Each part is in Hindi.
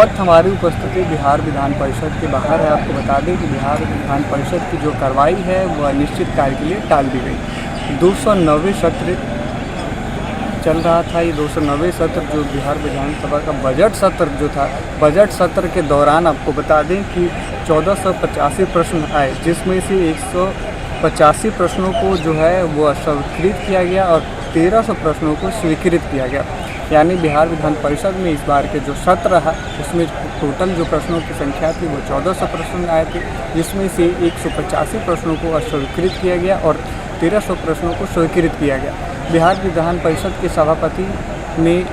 इस वक्त हमारी उपस्थिति बिहार विधान परिषद के बाहर है। आपको बता दें कि बिहार विधान परिषद की जो कार्रवाई है वह अनिश्चित काल के लिए टाल दी गई। 290 सत्र चल रहा था। ये 290 सत्र जो बिहार विधानसभा का बजट सत्र जो था, बजट सत्र के दौरान आपको बता दें कि 1485 प्रश्न आए, जिसमें से 185 प्रश्नों को जो है वो अस्वीकृत किया गया और 1300 प्रश्नों को स्वीकृत किया गया। यानी बिहार विधान परिषद में इस बार के जो सत्र रहा उसमें टोटल जो प्रश्नों की संख्या थी वो 1400 प्रश्न आए थे, जिसमें से 185 प्रश्नों को अस्वीकृत किया गया और 1300 प्रश्नों को स्वीकृत किया गया। बिहार विधान परिषद के सभापति ने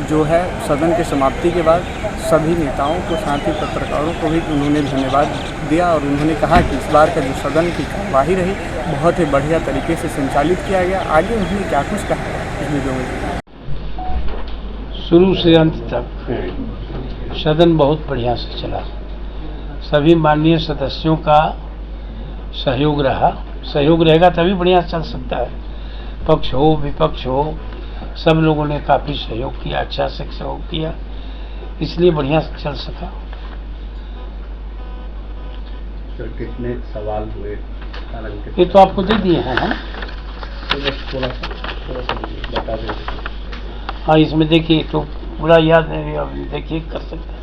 जो है सदन के समाप्ति के बाद सभी नेताओं को, साथ ही पत्रकारों को भी उन्होंने धन्यवाद दिया और उन्होंने कहा कि इस बार का जो सदन की कार्यवाही रही बहुत ही बढ़िया तरीके से संचालित किया गया। आगे उन्होंने क्या कुछ कहा इस वीडियो में। शुरू से अंत तक सदन बहुत बढ़िया से चला। सभी माननीय सदस्यों का सहयोग रहा। सहयोग रहेगा तभी बढ़िया चल सकता है। पक्ष हो विपक्ष हो, सब लोगों ने काफ़ी सहयोग किया, अच्छा से सहयोग किया, इसलिए बढ़िया से चल सका। सर कितने सवाल हुए? ये तो आपको दे दिए हैं। थोड़ा सा बता दें। हाँ, इसमें देखिए तो पूरा याद नहीं, अब देखिए कर सकते हैं।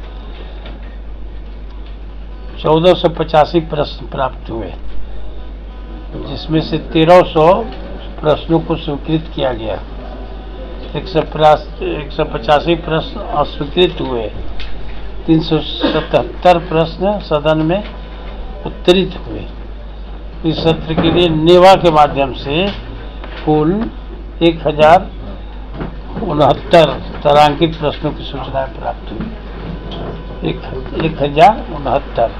1485 प्रश्न प्राप्त हुए, जिसमें से 1300 प्रश्नों को स्वीकृत किया गया। 185 प्रश्न अस्वीकृत हुए। 377 प्रश्न सदन में उत्तरित हुए। इस सत्र के लिए नेवा के माध्यम से कुल 1069 तारांकित प्रश्नों की सूचनाएं प्राप्त हुई। 1069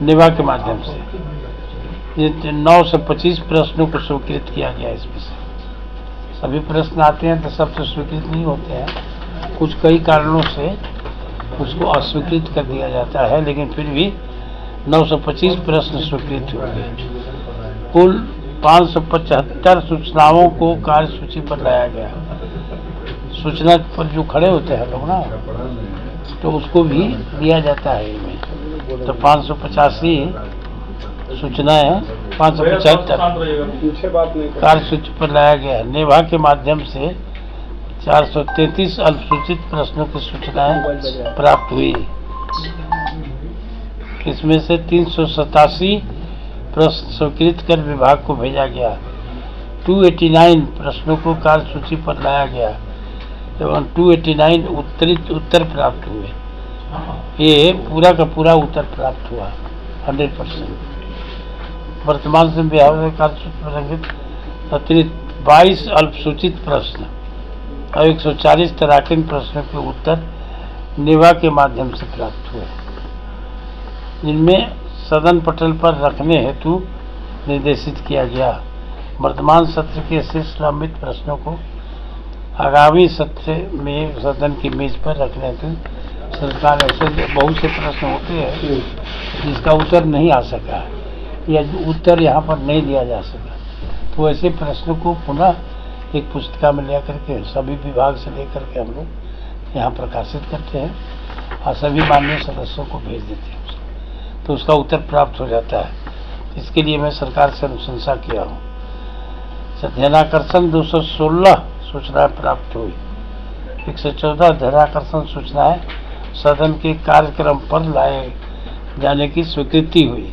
नेवा के माध्यम से। ये 925 प्रश्नों को स्वीकृत किया गया। इसमें से सभी प्रश्न आते हैं तो सबसे स्वीकृत नहीं होते हैं, कुछ कई कारणों से उसको अस्वीकृत कर दिया जाता है, लेकिन फिर भी 925 प्रश्न स्वीकृत हुए। कुल 575 सूचनाओं को कार्यसूची पर लाया गया। सूचना पर जो खड़े होते हैं लोग ना, तो उसको भी दिया जाता है इनमें। तो 585 सूचनाएं, 575 कार्यसूची पर लाया गया। नेभा के माध्यम से 433 अल्पसूचित प्रश्नों की सूचनाएं प्राप्त हुई। इसमें से 387 प्रश्न स्वीकृत कर विभाग को भेजा गया। 289 प्रश्नों को कार्यसूची पर लाया गया एवं 289 उत्तर प्राप्त हुए। ये पूरा का पूरा उत्तर प्राप्त हुआ 100%। वर्तमान से बिहार कार्यसूची पर अंकित अतिरिक्त 22 अल्पसूचित प्रश्न और 140 तारांकित प्रश्नों के उत्तर नेवा के माध्यम से प्राप्त हुए, जिनमें सदन पटल पर रखने हेतु निर्देशित किया गया। वर्तमान सत्र के शेष लंबित प्रश्नों को आगामी सत्र में सदन की मेज पर रखने हेतु सरकार, ऐसे बहुत से प्रश्न होते हैं जिसका उत्तर नहीं आ सका या उत्तर यहाँ पर नहीं दिया जा सका, तो ऐसे प्रश्नों को पुनः एक पुस्तिका में ले करके सभी विभाग से लेकर के हम लोग यहाँ प्रकाशित करते हैं और सभी माननीय सदस्यों को भेज देते हैं, तो उसका उत्तर प्राप्त हो जाता है। इसके लिए मैं सरकार से अनुशंसा किया हूँ। ध्यानाकर्षण 216 सूचनाएं प्राप्त हुई। 114 ध्यानाकर्षण सूचनाएं सदन के कार्यक्रम पर लाए जाने की स्वीकृति हुई।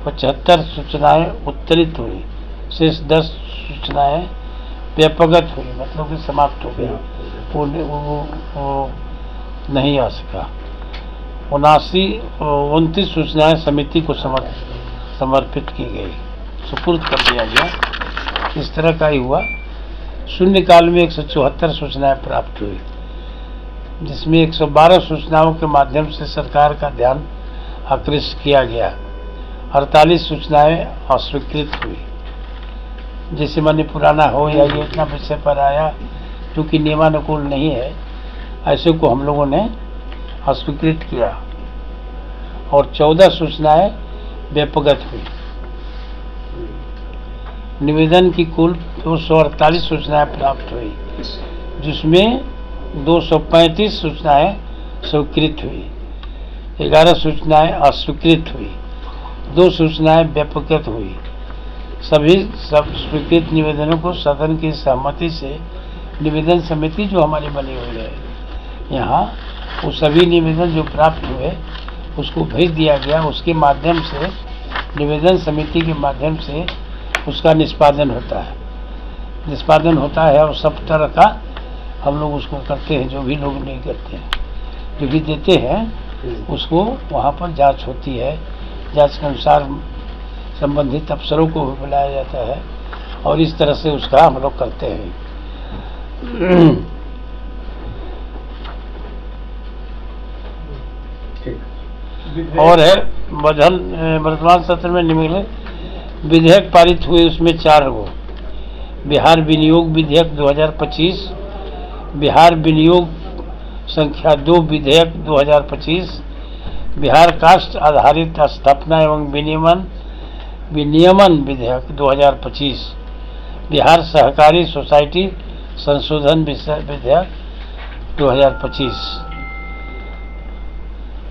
75 सूचनाएं उत्तरित हुई। शेष 10 सूचनाएं व्यापगत हुई, मतलब कि समाप्त हो गई, वो नहीं आ सका। 29 सूचनाएं समिति को समर्पित की गई, सुपुर्द कर दिया गया। इस तरह का ही हुआ। शून्यकाल में 174 सूचनाएं प्राप्त हुई, जिसमें 112 सूचनाओं के माध्यम से सरकार का ध्यान आकृष्ट किया गया। 48 सूचनाएं अस्वीकृत हुई, जैसे माने पुराना हो या ये इतना विषय पर आया क्योंकि नियमानुकूल नहीं है, ऐसे को हम लोगों ने अस्वीकृत किया। और 14 सूचनाएं व्यापगत हुई। निवेदन की कुल 248 सूचनाएं प्राप्त हुई, जिसमें 235 सूचनाएं स्वीकृत हुई, 11 सूचनाएं अस्वीकृत हुई, 2 सूचनाएं व्यापकृत हुई। सभी सब स्वीकृत निवेदनों को सदन की सहमति से निवेदन समिति जो हमारी बनी हुई है यहाँ, वो सभी निवेदन जो प्राप्त हुए उसको भेज दिया गया। उसके माध्यम से निवेदन समिति के माध्यम से उसका निष्पादन होता है और सब तरह का हम लोग उसको करते हैं। जो भी लोग नहीं करते हैं, जो भी देते हैं उसको वहाँ पर जांच होती है। जांच के अनुसार संबंधित अफसरों को भी बुलाया जाता है और इस तरह से उसका हम लोग करते हैं। और है वर्तमान सत्र में निम्नलिखित विधेयक पारित हुए, उसमें 4 गो। बिहार विनियोग विधेयक 2025, बिहार विनियोग संख्या 2 विधेयक 2025, बिहार कास्ट आधारित स्थापना एवं विनियमन विधेयक 2025, बिहार सहकारी सोसाइटी संशोधन विधेयक 2025।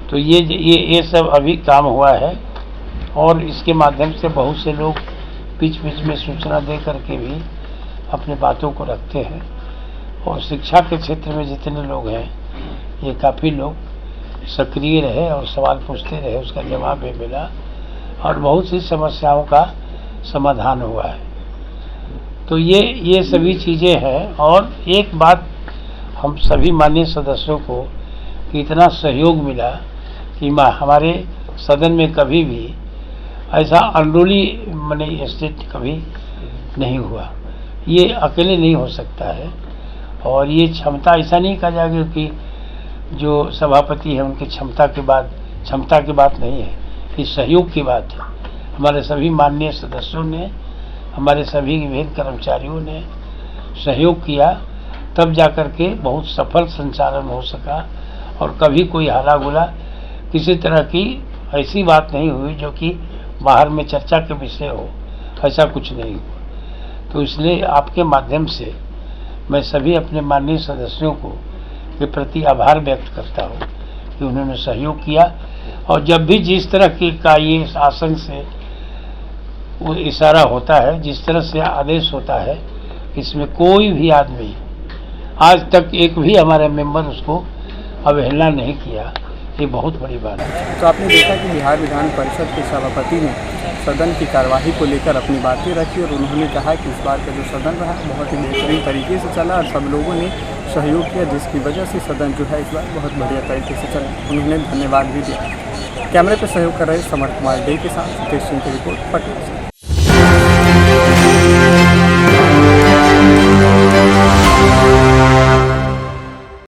तो ये सब अभी काम हुआ है और इसके माध्यम से बहुत से लोग बीच में सूचना दे करके भी अपने बातों को रखते हैं। और शिक्षा के क्षेत्र में जितने लोग हैं ये काफ़ी लोग सक्रिय रहे और सवाल पूछते रहे, उसका जवाब भी मिला और बहुत सी समस्याओं का समाधान हुआ है। तो ये सभी चीज़ें हैं। और एक बात हम सभी माननीय सदस्यों को कि इतना सहयोग मिला कि हमारे सदन में कभी भी ऐसा अनरूली मनी स्टेट कभी नहीं हुआ। ये अकेले नहीं हो सकता है और ये क्षमता ऐसा नहीं कहा जाएगा कि जो सभापति है उनकी क्षमता की बात नहीं है, ये सहयोग की बात है। हमारे सभी माननीय सदस्यों ने, हमारे सभी विभिन्न कर्मचारियों ने सहयोग किया, तब जाकर के बहुत सफल संचालन हो सका। और कभी कोई हाला गुला किसी तरह की ऐसी बात नहीं हुई जो कि बाहर में चर्चा के विषय हो, ऐसा कुछ नहीं हुआ। तो इसलिए आपके माध्यम से मैं सभी अपने माननीय सदस्यों को के प्रति आभार व्यक्त करता हूँ कि उन्होंने सहयोग किया। और जब भी जिस तरह का ये शासन से वो इशारा होता है, जिस तरह से आदेश होता है, इसमें कोई भी आदमी आज तक एक भी हमारे मेंबर उसको अवहेलना नहीं किया। ये बहुत बड़ी बात है। तो आपने देखा कि बिहार विधान परिषद के सभापति ने सदन की कार्यवाही को लेकर अपनी बातें रखी और उन्होंने कहा कि इस बार का जो सदन रहा बहुत ही बेहतरीन तरीके से चला और सब लोगों ने सहयोग किया, जिसकी वजह से सदन जो है इस बार बहुत बढ़िया तरीके से चला। उन्होंने धन्यवाद भी दिया। कैमरे पर सहयोग कर रहे समर कुमार डे के साथ हितेश सिंह की रिपोर्ट पटना से।